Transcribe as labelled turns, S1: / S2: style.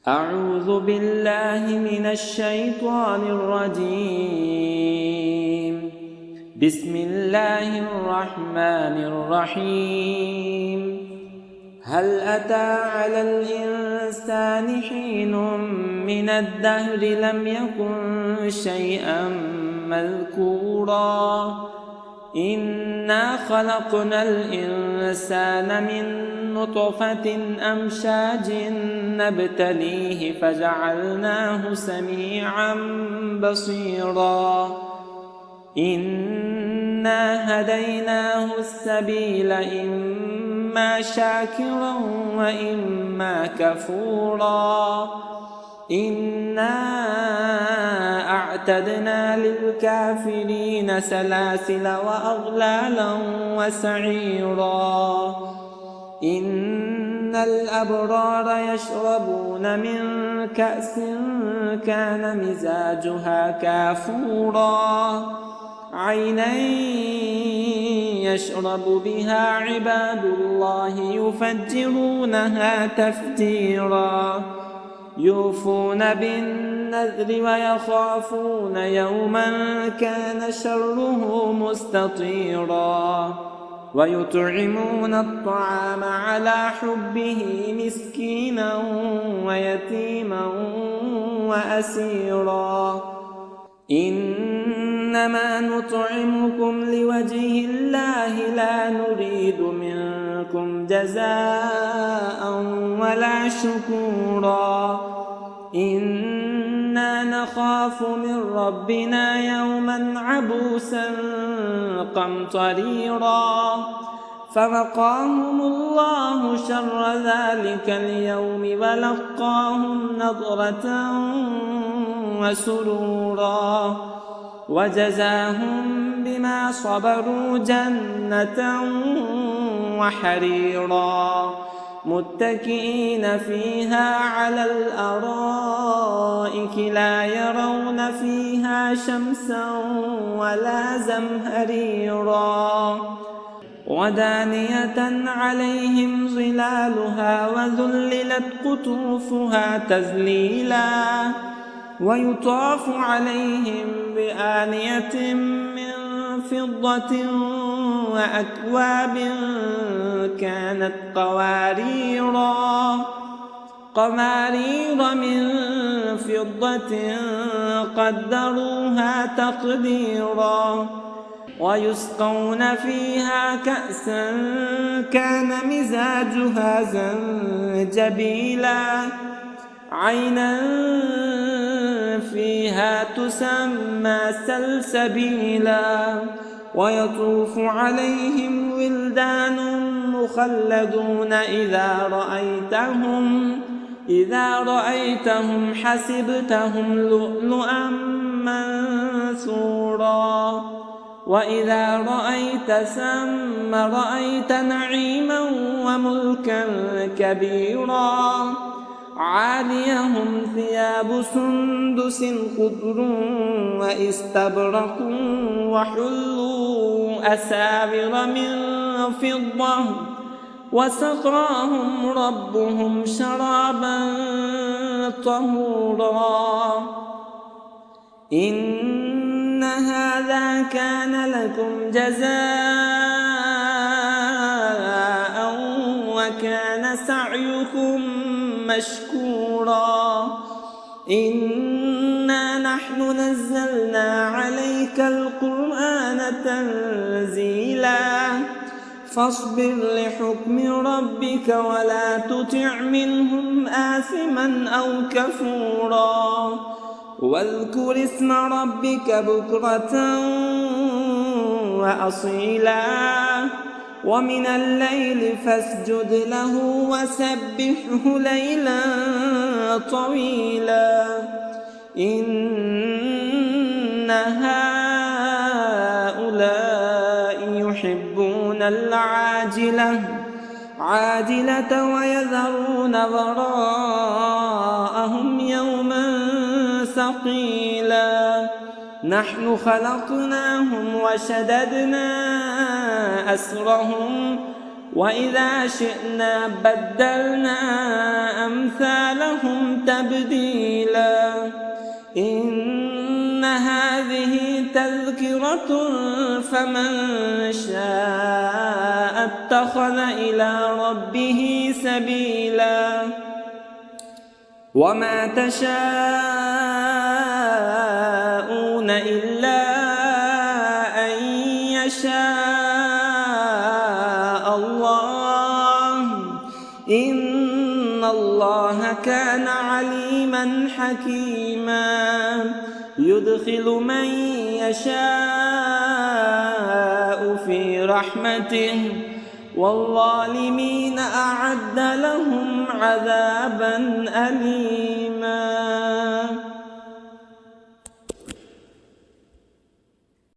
S1: أعوذ بالله من الشيطان الرجيم. بسم الله الرحمن الرحيم. هل أتى على الإنسان حين من الدهر لم يكن شيئا مذكورا إنا خلقنا الإنسان من نطفة أمشاج نبتليه فجعلناه سميعا بصيرا إنا هديناه السبيل إما شاكرا وإما كفورا إنا أعتدنا للكافرين سلاسل وأغلالا وسعيرا إن الأبرار يشربون من كأس كان مزاجها كافورا عينا يشرب بها عباد الله يفجرونها تفجيرا يوفون بالنذر ويخافون يوما كان شره مستطيرا ويطعمون الطعام على حبه مسكينا ويتيما وأسيرا إنما نطعمكم لوجه الله لا نريد منكم جزاء ولا شكورا إنا نخاف من ربنا يوما عبوسا قمطريرا فوقاهم الله شر ذلك اليوم ولقاهم نضرة وسرورا وجزاهم بما صبروا جنة وحريرا متكئين فيها على الأرائك لا يرون فيها شمسا ولا زمهريرا ودانية عليهم ظلالها وذللت قطوفها تذليلا ويطاف عليهم بآنية من فضة وأكواب كانت قوارير من فضة قدروها تقديرا ويسقون فيها كأسا كان مزاجها زنجبيلا عينا فيها تسمى سلسبيلا ويطوف عليهم ولدان مخلدون إذا رأيتهم حسبتهم لؤلؤا منثورا وإذا رأيت ثم رأيت نعيما وملكا كبيرا عاليهم ثياب سندس خضر واستبرق وحلوا أساور من فضة وسقاهم ربهم شرابا طهورا إن هذا كان لكم جزاء وكان سعيكم مشكورا إنا نحن نزلنا عليك القرآن تنزيلا فاصبر لحكم ربك ولا تطع منهم آثما أو كفورا واذكر اسم ربك بكرة وأصيلا ومن الليل فاسجد له وسبحه ليلا طويلا إن هؤلاء يحبون العاجلة ويذرون وراءهم يوما ثقيلا نحن خلقناهم وشددنا أسرهم وإذا شئنا بدلنا أمثالهم تبديلا إن هذه تذكرة فمن شاء اتخذ إلى ربه سبيلا وما تشاءون إلا أن يشاء الله إن الله كان عليما حكيما يدخل من يشاء في رحمته والظالمين أعد لهم عذابا أليما.